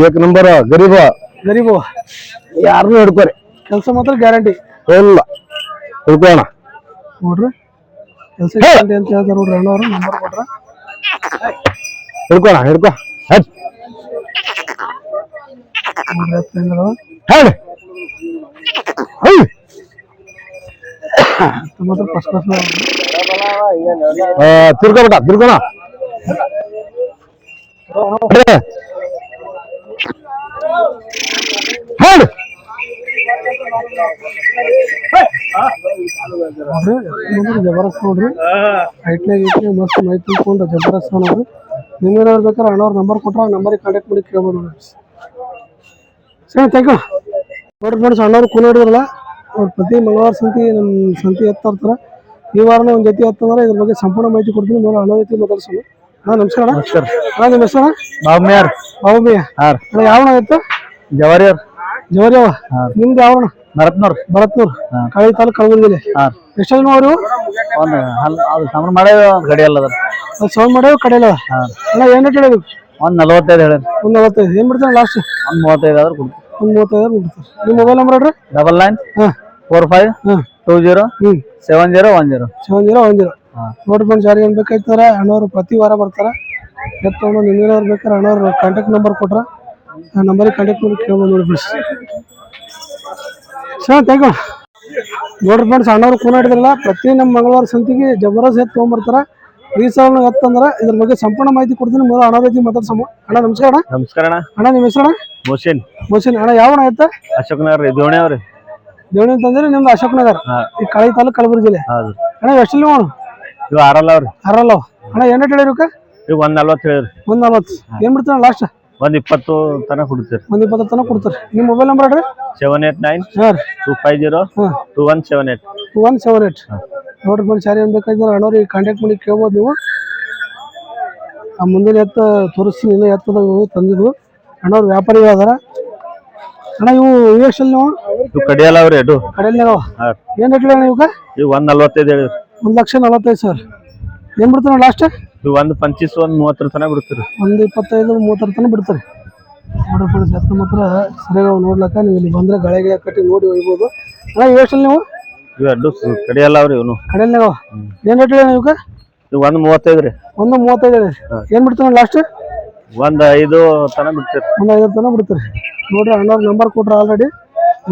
ಏಕ್ ನಂಬರ್ ಗರೀಬ ಗರೀಬು ಯಾರನ್ನೂ ಹಿಡ್ಕೋರಿ. ಕೆಲಸ ಮಾತ್ರ ಗ್ಯಾರಂಟಿ ಇಲ್ಲ ಹಿಡ್ಕೋಣ ನೋಡ್ರಿ. ಕೆಲಸ ಗ್ಯಾರಂಟಿ ಅಂತ ಹೇಳ್ತಾರೆ ನೋಡ್ರಿ ಅಣ್ಣವ್ರು. ನಂಬರ್ ಕೊಟ್ರ ಹಿಡ್ಕೋಣ ಹಿಡ್ಕೋ ಹೇಳಿ ಮಾತ್ರ ಫಸ್ಟ್ ಕ್ಲಾಸ್ ತಿರ್ಕೋಬೇಕ ತಿರ್ಕೋಣ ಹೇಳಿ ನೋಡ್ರಿ ಜಬರದಸ್ತ್ ನೋಡ್ರಿ. ಹೈಟ್ನಾಗ ಐತಿ ಮಸ್ತ್ ಮಾಹಿತಿ ತಿಳ್ಕೊಂಡು ಜಬರದಸ್ತ್ ನೋಡ್ರಿ. ನಿಮ್ಗೇನಾದ್ರು ಬೇಕಾದ್ರೆ ಅಣ್ಣವ್ರ ನಂಬರ್ ಕೊಟ್ರ ಆ ನಂಬರಿಗೆ ಕಾಂಟ್ಯಾಕ್ಟ್ ಮಾಡಿ ಕೇಳ್ಬೋದು ನೋಡ್ರಿ. ಸರಿ ಥ್ಯಾಂಕ್ ಯು. ನೋಡ್ರಿ ಫ್ರೆಂಡ್ಸ್ ಅಣ್ಣವ್ರು ಕೂನ ಹಿಡಿದ್ರಲ್ಲ ಅವ್ರು ಪ್ರತಿ ಮಂಗಳವಾರ ನಮ್ಮ ಸಂತೆ ಎತ್ತಾ ಇರ್ತಾರೆ. ಈ ವಾರನ ಒಂದು ಜೊತೆ ಎತ್ತಂದ್ರೆ ಇದ್ರ ಬಗ್ಗೆ ಸಂಪೂರ್ಣ ಮಾಹಿತಿ ಕೊಡ್ತೀನಿ. ನೋಡಿ ಅಣ್ಣ ಜೊತೆ ಮಾತಾಡ್ಸೋಣ. ಹಾಂ ನಮಸ್ಕಾರ. ನಮಸ್ಕಾರ. ಹಾಂ ನಿಮ್ಮ ಹೆಸರು? ಬಾವ್ಮಿಯಾರ್. ಬಾವುಮಿಯ. ಹಾಂ ಅಣ್ಣ ಯಾವ ಎತ್ತು? ಜವಾರಿಯರ್. ಜವರಿಯವ. ನಿಮ್ದು ಯಾವಣ್ಣ? ಭರತ್ನೂರ್. ಭರತ್ನೂರ್ ಕಳಿ ತಾಲೂಕು ಕಲಬುರಗಿ ಜಿಲ್ಲೆ. ಎಷ್ಟಲ್ಲಿ ನೋಡ್ರಿ? ಒಂದು ಅದು ಸಾಮಾನು ಮಾಡೇ ಗಡಿ ಅಲ್ಲ ಅದು ಸೌಂಡ್ ಮಾಡ್ಯಾವ ಕಡೆ ಅಲ್ಲ. ಅಣ್ಣ ಏನ್ ರೇಟ್ ಹೇಳಿದ್ವಿ? ಒಂದು 45 ಹೇಳಿ. ಒಂದು 45. ಏನ್ ಬಿಡ್ತಾನೆ ಲಾಸ್ಟ್? ಒಂದು 35 ಆದ್ರೆ ಕೊಡ್ತೀವಿ. ಒಂದು 35 ಬಿಡ್ತಾರೆ. ನಿಮ್ಮ ಮೊಬೈಲ್ ನಂಬರ್ ಹೇಳ್ರಿ. 99 ಹಾಂ 45 20 7010. 7010. ನೋಡಿ ಫ್ರೆಂಡ್ಸ್ ಯಾರಿಗೆ ಏನ್ ಬೇಕಾಯ್ತಾರೆ ಅಣ್ಣವ್ರು ಪ್ರತಿ ವಾರ ಬರ್ತಾರೆ ಎತ್ತವನು. ನಿಮ್ಗೇನಾದ್ರು ಬೇಕಾದ್ರೆ ಅಣ್ಣವ್ರು ಕಾಂಟ್ಯಾಕ್ಟ್ ನಂಬರ್ ಕೊಟ್ರ ಆ ನಂಬರಿಗೆ ಕಾಂಟ್ಯಾಕ್ಟ್ ಮಾಡಿ ಕೇಳ್ಬೋದು ನೋಡಿ ಫ್ರೆಂಡ್ಸ್. Sir thank you. ನೋಡ್ರಿ ಫ್ರೆಂಡ್ಸ್ ಅಣ್ಣವ್ರು ಕೂನ ಹಿಡಿದ್ರಲ್ಲ ಪ್ರತಿ ನಮ್ಮ ಮಂಗಳವಾರ ಸಂತಿಗೆ ಜಬರದಸ್ತ್ ಎತ್ತು ತೊಗೊಂಡ್ಬರ್ತಾರ. ಈ ಸಲ ಎತ್ತಂದ್ರೆ ಇದ್ರ ಬಗ್ಗೆ ಸಂಪೂರ್ಣ ಮಾಹಿತಿ ಕೊಡ್ತೀನಿ. ಮೊದಲು ಅಣ್ಣ ಜೊತೆ ಮಾತಾಡ್ಸಮ್ಮ. ಅಣ್ಣ ನಮಸ್ಕಾರ. ನಮಸ್ಕಾರ ಅಣ್ಣ. ಅಣ್ಣ ನಿಮ್ಮ ಹೆಸರು? ಮೋಸಿನ್. ಮೋಸಿನ್. ಅಣ್ಣ ಯಾವ ಅಣ್ಣ ಎತ್ತ? ಅಶೋಕ್ ನಗರ್ ದೇವಣಿ ಅವ್ರಿ. ದೇವಣಿ ಅಂತಂದ್ರೆ ನಿಮ್ದು ಅಶೋಕ್ ನಗರ್ ಈ ಕಳಿ ತಾಲೂಕು ಕಲಬುರಗಿ ಜಿಲ್ಲೆ. ಅಣ್ಣ ಎಷ್ಟಲ್ಲಿ ನೋಡು? ಇವು 6 ಅವ್ರಿ. 6 ಅಣ್ಣ ಏನ್ ರೇಟ್ ಹೇಳಿರಕ್ಕ? ಇವು 140 ಹೇಳಿರಿ. 140. ಏನ್ ಬಿಡ್ತಾನೆ ಲಾಸ್ಟ್? 120 ತನಕ ಕೊಡ್ತೀರಿ. 120 ತನಕ ಕೊಡ್ತಾರೆ. ನಿಮ್ಮ ಮೊಬೈಲ್ ನಂಬರ್ ಹೇಳ್ರಿ. 789 ಹಾಂ 250 2178. 2178. ನೋಡ್ರಿ ಫ್ರೆಂಡ್ಸ್ ಯಾರು ಏನ್ ಬೇಕಾದ್ರೆ ಅಣ್ಣವ್ರಿಗೆ ಕಾಂಟ್ಯಾಕ್ಟ್ ಮಾಡಿ ಕೇಳ್ಬೋದು ನೀವು. ಆ ಮುಂದಿನ ಎತ್ತ ತೋರಿಸ್ತೀನಿ. ಇನ್ನೂ ಎತ್ತದವು ತಂದಿದ್ವು. ಅಣ್ಣವ್ರು ವ್ಯಾಪಾರಿಗಳು ಅದಾರ. ಅಣ್ಣ ಇವು ಎಷ್ಟಲ್ಲಿ ನೀವು? ಇವು ಕಡಿಯಲ್ಲ ಅವ್ರಿ ಅದು ಕಡೆಯಲ್ಲಿ ಏನ್ ರೇಟ್ ಹೇಳಿ ಇವಾಗ? ಇವು 145 ಹೇಳಿರಿ. 1,45,000. ಏನ್ ಬಿಡ್ತಾನೆ ಲಾಸ್ಟ್? ಇವು 125 130 ತನಕ ಬಿಡ್ತೀರಿ. 125 30 ತನಕ ಬಿಡ್ತಾರೆ. ನೋಡ್ರಿ ಫ್ರೆಂಡ್ಸ್ ಎತ್ತ ಮಾತ್ರ ಸರಿಯಾಗಿ ನೋಡ್ಲಕ್ಕ ನೀವು ಇಲ್ಲಿ ಬಂದ್ರೆ ಗಳಿಗೆ ಕಟ್ಟಿ ನೋಡಿ ಒಯ್ಬೋದು. ಅಣ್ಣ ಇವು ಎಷ್ಟಲ್ಲಿ ನೀವು? ಇವು ಅಡ್ಡು ಕಡಿಯಲ್ಲ ಅವ್ರಿ ಇವನು ಕಡೆಯಲ್ಲಿ ಏನ್ ರೇಟ್ ಹೇಳಿ ಇವಾಗ? ಇವು 135 ರೀ. 135 ಹೇಳಿ. ಏನ್ ಬಿಡ್ತಾನೆ ಲಾಸ್ಟ್? 1.5 ತನಕ ಬಿಡ್ತೀರಿ. 1.5 ತನಕ ಬಿಡ್ತಾರೆ. ನೋಡ್ರಿ ಅಣ್ಣವ್ರ ನಂಬರ್ ಕೊಟ್ರೆ ಆಲ್ರೆಡಿ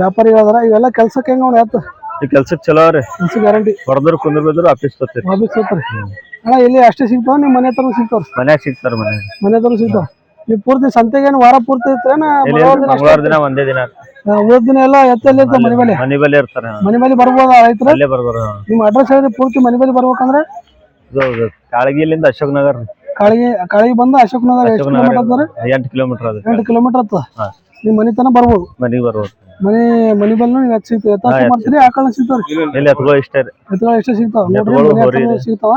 ವ್ಯಾಪಾರಿಗಳು ಅದಾರ. ಇವೆಲ್ಲ ಕೆಲ್ಸಕ್ಕೆ ಹೆಂಗ ಅವ್ನು ಎತ್ತ? ಈ ಕೆಲ್ಸಕ್ಕೆ ಚಲೋ ಅವ್ರಿ. ಕೆಲ್ಸ ಗ್ಯಾರಂಟಿ. ಹೊರದ್ರು ಕುಂದ್ರ ಬಿದ್ರು ಆಫೀಸ್ ಬರ್ತೀರಿ. ವಾಪಸ್ ಹೋಗ್ತಾರೆ. ಅಣ್ಣ ಇಲ್ಲಿ ಅಷ್ಟೇ ಸಿಗ್ತಾವ ನಿಮ್ಮ ಮನೆ ಹತ್ರ ಸಿಗ್ತಾವ? ಮನ್ಯಾಗ ಸಿಗ್ತಾರ ಮನೆ ಹತ್ರ ಸಿಗ್ತಾವ. ಈ ಪೂರ್ತಿ ಸಂತೆಗೇನು ವಾರ ಪೂರ್ತಿ ಇರ್ತೇನ? ಮಂಗಳವಾರ ದಿನ ಒಂದೇ ದಿನ. ಉಳಿದ ದಿನ ಎಲ್ಲ ಎತ್ತಲ್ಲಿ ಇರ್ತಾವ ಮನೆ ಮೇಲೆ? ಮನೆ ಬಲ್ಲಿ ಇರ್ತಾರ. ಮನೆ ಮೇಲೆ ಬರ್ಬೋದ ರೈತರು? ಅಲ್ಲೇ ಬರ್ಬೋದು. ನಿಮ್ಮ ಅಡ್ರೆಸ್ ಹೇಳಿದ್ರೆ ಪೂರ್ತಿ ಮನೆ ಮೇಲೆ ಬರ್ಬೇಕಂದ್ರೆ? ಕಾಳಗಿಲಿಂದ ಅಶೋಕ್ ನಗರ್. ಕಾಳಿಗೆ ಬಂದು ಅಶೋಕ್ ನಗರ ಎಷ್ಟು ಕಿಲೋಮೀಟರ್? 8 ಕಿಲೋಮೀಟರ್ ಅದ. 8 ಕಿಲೋಮೀಟರ್ ಆಗ್ತದ. ನಿಮ್ ಮನೆ ತನ ಬರ್ಬೋದು? ಮನೆಗೆ ಬರ್ಬೋದು. ಮನೆ ಬಲ್ಲಿ ನೀವು ಎತ್ತು ಸಿಗ್ತಾವ? ಎತ್ತ ಮಾಡ್ತೀರಿ ಆಕಳ ಸಿಗ್ತಾವ್ರಿ? ಎತ್ತುಗಳು ಎಷ್ಟೇ ಸಿಗ್ತಾವ ನೋಡ್ರಿ, ಸಿಗ್ತಾವ.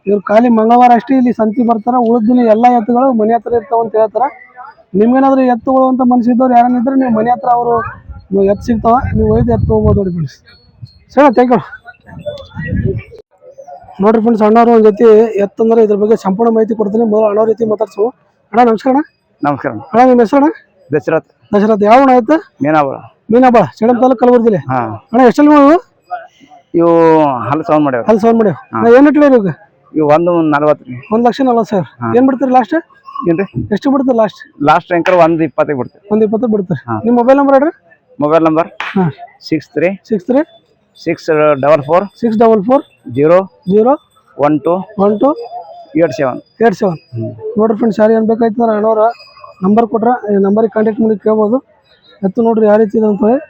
ಇವ್ರು ಖಾಲಿ ಮಂಗಳವಾರ ಅಷ್ಟೇ ಇಲ್ಲಿ ಸಂತಿ ಬರ್ತಾರ. ಉಳಿದ ದಿನ ಎಲ್ಲಾ ಎತ್ತುಗಳು ಮನೆ ಹತ್ರ ಇರ್ತಾವ ಅಂತ ಹೇಳ್ತಾರ. ನಿಮ್ಗೇನಾದ್ರು ಎತ್ತುಗಳು ಅಂತ ಮನ್ಸಿದ್ದವ್ರು ಯಾರನ್ನಿದ್ರೆ ನೀವು ಮನೆ ಹತ್ರ ಅವರು ಎತ್ತು ಸಿಗ್ತಾವ, ನೀವು ಒಯ್ದು ಎತ್ತು ಹೋಗ್ಬೋದು ನೋಡಿ ಫ್ರೆಂಡ್ಸ್. ಸರಿ, ಥ್ಯಾಂಕ್ ಯು. ನೋಡ್ರಿ ಫ್ರೆಂಡ್ಸ್, ಅಣ್ಣವ್ರು ಒಂದ್ ಜೊತೆ ಎತ್ತಂದ್ರೆ ಇದ್ರ ಬಗ್ಗೆ ಸಂಪೂರ್ಣ ಮಾಹಿತಿ ಕೊಡ್ತೀನಿ. ಮೊದಲು ಅಣ್ಣವ್ರ ರೀತಿ ಮಾತಾಡ್ಸು. ಅಣ್ಣ ನಮಸ್ಕಾರ. ನಮಸ್ಕಾರ ಅಣ್ಣ, ನಿಮ್ಮ ಹೆಸರು? ದಶರಥ್. ದಶರಥ್. ಯಾವ ಅಣ್ಣ ಆಯ್ತು? ಮೀನಾಬಾಳ, ಸೇಡಂ ತಾಲೂಕು, ಕಲಬುರಗಿ ಜಿಲ್ಲೆ. ಅಣ್ಣ ಎಷ್ಟಲ್ಲಿ ಇವು ಹಲ್ ಸೌಂಡ್ ಮಾಡ್ಯಾವ. ಏನ್ ಇಟ್ಲಿ ಇವಾಗ? ಇವು 140. 1,40,000. ಏನ್ ಬಿಡ್ತೀರಿ ಲಾಸ್ಟ್? ಏನ್ರಿ ಎಷ್ಟು ಬಿಡ್ತೀರಿ ಲಾಸ್ಟ್ ರ್ಯಾಂಕರ್ 120 ಬಿಡ್ತೀರಿ. 120 ಬಿಡ್ತೀರಿ. ನಿಮ್ಮ ಮೊಬೈಲ್ ನಂಬರ್ ಹೇಳ್ರಿ. Mobile number 63 644 0 12 87. ನೋಡ್ರಿ ಫ್ರೆಂಡ್ಸ್, ಯಾರು ಏನ್ ಬೇಕಾಯ್ತು ಅಂದ್ರೆ ಅಣ್ಣವ್ರ ನಂಬರ್ ಕೊಟ್ರ ಈ ನಂಬರಿಗೆ ಕಾಂಟ್ಯಾಕ್ಟ್ ಮಾಡಿ ಕೇಳ್ಬೋದು. ಎತ್ತು ನೋಡ್ರಿ ಯಾವ ರೀತಿ ಇದೆ ಅಂತ ಹೇಳಿ.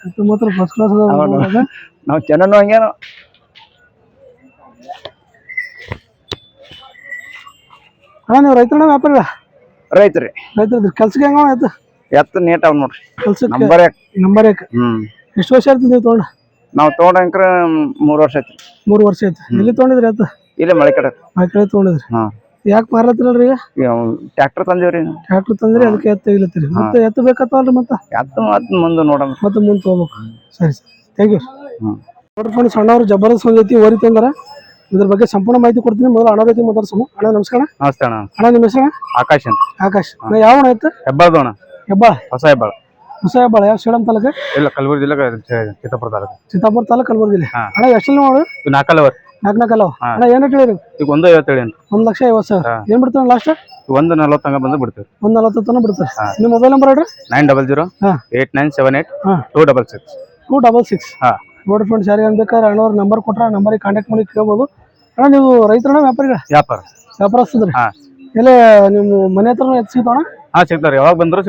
ಎತ್ತು ಮಾತ್ರ ಫಸ್ಟ್ ಕ್ಲಾಸ್ ಅದ. ನಾವು ಚೆನ್ನಾನು ಹಂಗೇನು. ಅಣ್ಣ, ನೀವು ರೈತರ ವ್ಯಾಪಾರ? ರೈತರಿ. ಕೆಲ್ಸಕ್ಕೆ ಹೆಂಗ ಎತ್ತು? ಎತ್ತು ನೀಟ್ ಅವ್ ನೋಡ್ರಿ. ಕೆಲ್ಸಕ್ಕೆ ನಂಬರ್ ಎಷ್ಟು ವರ್ಷ ಆಯ್ತು ನೀವು ತೊಗೊಂಡ? ನಾವು ತೊಗೊಂಡ್ರ 3 ವರ್ಷ ಆಯ್ತು. 3 ವರ್ಷ ಆಯ್ತು. ಎಲ್ಲಿ ತೊಗೊಂಡಿದ್ರಿ ಎತ್ತು? ಇಲ್ಲೇ ಮಳೆ ಕಡೆ ತೊಗೊಂಡಿದ್ರಿ. ಯಾಕೆ ಮಾರತ್ತಿರಲ್ರಿ? ಈಗ ಟ್ರ್ಯಾಕ್ಟರ್ ತಂದಿವ್ರಿ. ಟ್ರ್ಯಾಕ್ಟರ್ ತಂದ್ರಿ, ಅದಕ್ಕೆ ಎತ್ತು ತೆಗಿಲತ್ತೀರಿ. ಮತ್ತೆ ಎತ್ತು ಬೇಕತ್ತಲ್ರಿ? ಎತ್ತು ಮುಂದೆ ನೋಡೋಣ. ಮತ್ತೆ ಮುಂದೆ ತಗೋಬೇಕು. ಸರಿ, ಥ್ಯಾಂಕ್ ಯು. ನೋಡ್ರಿ ಫ್ರೆಂಡ್ಸ್, ಅಣ್ಣವ್ರು ಜಬರ್ದಸ್ತ್ ಒಂದ್ ಜೊತೆ ಓರಿ ತಂದಾರ. ಇದ್ರ ಬಗ್ಗೆ ಸಂಪೂರ್ಣ ಮಾಹಿತಿ ಕೊಡ್ತೀನಿ. ಮೊದಲು ಅಣ್ಣ ರೀತಿ ಮಾತಾಡ್ಸೋಣ. ಅಣ್ಣ ನಮಸ್ಕಾರ. ನಮಸ್ತೆ ಅಣ್ಣ. ಅಣ್ಣ, ನಿಮ್ಮ ಹೆಸರು? ಆಕಾಶ್ ಅಂತ. ಆಕಾಶ್. ಯಾವ ಅಣ್ಣ ಆಯ್ತು? ಹೆಬ್ಬಾಳ. ಹೊಸ ಹೆಬ್ಬಾಳ. ಯಾವ ಸೇಡಂ ತಾಲೂಕು? ಇಲ್ಲ, ಕಲಬುರಗಿ ಜಿಲ್ಲೆ, ಚಿತ್ತಾಪುರ ತಾಲೂಕು, ಕಲಬುರಗಿ ಜಿಲ್ಲೆ. ಅಣ್ಣ ಎಷ್ಟು ನೋಡು? 4 ಅಣ್ಣ, ಏನ್ ಹೇಳಿರಿ? ಈಗ 150. 1,50,000. ಏನ್ ಬಿಡ್ತಾರ ಲಾಸ್ಟ್? 140 ತನಕ ಬಂದು ಬಿಡ್ತೀವಿ. 140 ತನಕ ಬಿಡ್ತಾರೆ. ನಿಮ್ಮ ಮೊಬೈಲ್ ನಂಬರ್ ಹೇಳ್ರಿ. 900 8978 266. ನೋಡ್ರಿ ಫ್ರೆಂಡ್ಸ್, ಯಾರಿಗೆ ಅನ್ಬೇಕಾದ್ರೆ ಅಣ್ಣವ್ರ ನಂಬರ್ ಕೊಟ್ರ ನಂಬರಿಗೆ ಕಾಂಟ್ಯಾಕ್ಟ್ ಮಾಡಿ ಕೇಳ್ಬೋದು. ಅಣ್ಣ, ನೀವು ರೈತರಣ್ಣ ವ್ಯಾಪಾರಿಗಳ? ವ್ಯಾಪಾರಸ್ಥದ್ರಿ. ಎಲ್ಲೇ ನಿಮ್ಮ ಮನೆ ಹತ್ರ ಎತ್ತು ಸಿಗ್ತಾವಣ? ಸಿಗ್ತಾರೆ. ಯಾವಾಗ ಬಂದ್ರು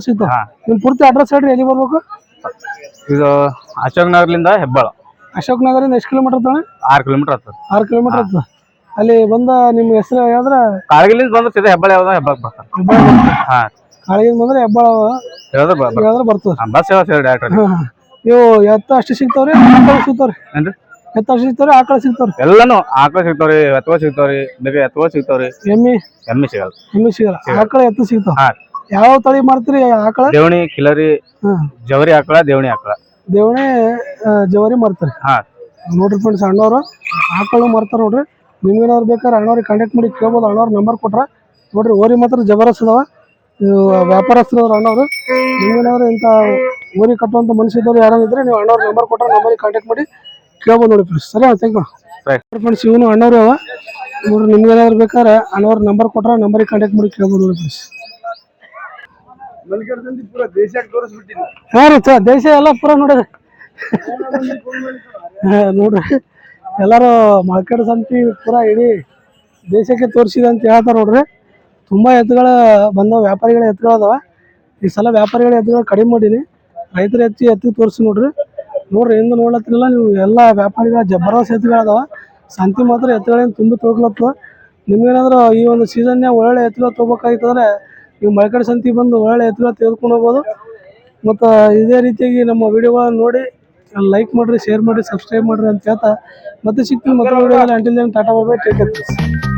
ಸಿಗ್ತಾವ. ನಿಮ್ ಪೂರ್ತಿ ಅಡ್ರೆಸ್ ಹೇಳ್ರಿ, ಎಲ್ಲಿ ಬರ್ಬೇಕು? ಇದು ಅಶೋಕ್ ನಗರ್ಲಿಂದ ಹೆಬ್ಬಾಳ. ಅಶೋಕ್ ನಗರಿಂದ ಎಷ್ಟು ಕಿಲೋಮೀಟರ್ ಆಗ್ತಾನೆ? 6 ಕಿಲೋಮೀಟರ್ ಆಗ್ತದೆ. 6 ಕಿಲೋಮೀಟರ್ ಆಗ್ತದೆ. ಅಲ್ಲಿ ಬಂದ ನಿಮ್ಮ ಹೆಸರು ಹೇಳಿದ್ರೆ ಕಾಳಗಿಲಿಂದ ಬಂದ್ರೆ ಸೀದಾ ಹೆಬ್ಬಾಳ ಯಾವ್ದು ಹೆಬ್ಬಾಳ ಬರ್ತಾರೆ. ಕಾಳಗಿಂದ ಬಂದ್ರೆ ಹೆಬ್ಬಾಳ ಹೇಳಿದ್ರೆ ಬರ್ತದೆ. ಬಸ್ ಯಾವ ಡೈರೆಕ್ಟ್. ನೀವು ಎತ್ತ ಅಷ್ಟು ಸಿಗ್ತಾವ್ರಿ? ಆಕಳ ಸಿಗ್ತಾವ್ರಿ? ಎತ್ತ ಅಷ್ಟು ಸಿಗ್ತಾವ್ರಿ? ಆಕಳ ಸಿಗ್ತಾವ್ರಿ? ಎಲ್ಲಾನು ಆಕಳ ಸಿಗ್ತಾವ್ರಿ, ಎತ್ತುವ ಸಿಗ್ತಾವ್ರಿ, ಬೇಗ ಎತ್ತುವ ಸಿಗ್ತಾವ್ರಿ. ಎಮ್ಮಿ ಸಿಗಲ್ಲ. ಆಕಳ ಎತ್ತು ಸಿಗ್ತಾವ. ಯಾವ ತಳಿ ಮಾಡ್ತೀರಿ ಆಕಳ? ದೇವಣಿ, ಕಿಲರಿ, ಜವರಿ ಆಕಳ, ದೇವಣಿ ಜವರಿ ಮಾಡ್ತಾರೆ. ನೋಡ್ರಿ ಫ್ರೆಂಡ್ಸ್, ಅಣ್ಣವ್ರು ಆಕಳು ಮಾಡ್ತಾರ ನೋಡ್ರಿ. ನಿಮ್ಗೇನಾದ್ರು ಬೇಕಾದ್ರೆ ಅಣ್ಣವ್ರಿಗೆ ಕಾಂಟ್ಯಾಕ್ಟ್ ಮಾಡಿ ಕೇಳ್ಬೋದು. ಅಣ್ಣವ್ರ ನಂಬರ್ ಕೊಟ್ರ ನೋಡ್ರಿ. ಓರಿ ಮಾತ್ರ ಜಬರ್ದಸ್ತ್ ಅದಾವ. ವ್ಯಾಪಾರಸ್ಥರು ಅಣ್ಣವ್ರು. ನಿಮ್ಗೇನಾದ್ರು ಇಂಥ ಓರಿ ಕಟ್ಟುವಂಥ ಮನುಷ್ಯದವ್ರು ಯಾರಿದ್ರೆ ನೀವು ಅಣ್ಣವ್ರ ನಂಬರ್ ಕೊಟ್ರೆ ನಂಬರಿಗೆ ಕಾಂಟ್ಯಾಕ್ಟ್ ಮಾಡಿ ಕೇಳ್ಬೋದು ನೋಡಿ ಫ್ರೆಂಡ್ಸ್. ಸರಿ, ಥ್ಯಾಂಕ್ ಯು ಫ್ರೆಂಡ್ಸ್. ಇವನು ಅಣ್ಣವ್ರು ಅವ ನೋಡ್ರಿ. ನಿಮ್ಗೇನಾದ್ರು ಬೇಕಾದ್ರೆ ಅಣ್ಣವ್ರ ನಂಬರ್ ಕೊಟ್ರೆ ನಂಬರಿಗೆ ಕಾಂಟ್ಯಾಕ್ಟ್ ಮಾಡಿ ಕೇಳ್ಬೋದು ನೋಡಿ ಫ್ರೆಂಡ್ಸ್. ದೇಶ ಎಲ್ಲ ಪೂರ ನೋಡ್ರಿ. ನೋಡ್ರಿ, ಎಲ್ಲಾರು ಮಳಕಡ್ ಸಂತಿ ಪೂರ ಇಡೀ ದೇಶಕ್ಕೆ ತೋರಿಸಿದೆ ಅಂತ ಹೇಳ್ತಾರ ನೋಡ್ರಿ. ತುಂಬಾ ಎತ್ತುಗಳ ಬಂದವ, ವ್ಯಾಪಾರಿಗಳ ಎತ್ತುಗಳ ಅದಾವ. ಈ ಸಲ ವ್ಯಾಪಾರಿಗಳ ಎತ್ತುಗಳ ಕಡಿಮೆ ಮಾಡೀನಿ, ರೈತರ ಎತ್ತು ತೋರಿಸಿ ನೋಡ್ರಿ. ಹಿಂದೆ ನೋಡ್ಲತ್ತಿರಲ್ಲ ನೀವು, ಎಲ್ಲ ವ್ಯಾಪಾರಿಗಳ ಜಬರ್ದಸ್ತ್ ಎತ್ತುಗಳ ಅದಾವ. ಸಂತಿ ಮಾತ್ರ ಎತ್ತುಗಳೇನು ತುಂಬಿ ತೊಳ್ಕೊಳತ್ತದ. ನಿಮ್ಗೇನಾದ್ರು ಈ ಒಂದು ಸೀಸನ್ನೇ ಒಳ್ಳೆ ಎತ್ತುಗಳ ತೊಗೋಬೇಕಾಗಿತ್ತಂದ್ರೆ ನೀವು ಮಳಕಡ್ ಸಂತಿ ಬಂದು ಒಳ್ಳೆ ಎತ್ತುಗಳ ತೆಗೆದುಕೊಂಡು ಹೋಗ್ಬೋದು. ಮತ್ತು ಇದೇ ರೀತಿಯಾಗಿ ನಮ್ಮ ವಿಡಿಯೋಗಳನ್ನ ನೋಡಿ ಲೈಕ್ ಮಾಡಿರಿ, ಶೇರ್ ಮಾಡಿರಿ, ಸಬ್ಸ್ಕ್ರೈಬ್ ಮಾಡಿರಿ ಅಂತ ಹೇಳ್ತಾ ಮತ್ತೆ ಸಿಗ್ತೀನಿ ಮತ್ತೊಂದು ವಿಡಿಯೋದಲ್ಲಿ. Until then tata bye bye, take care.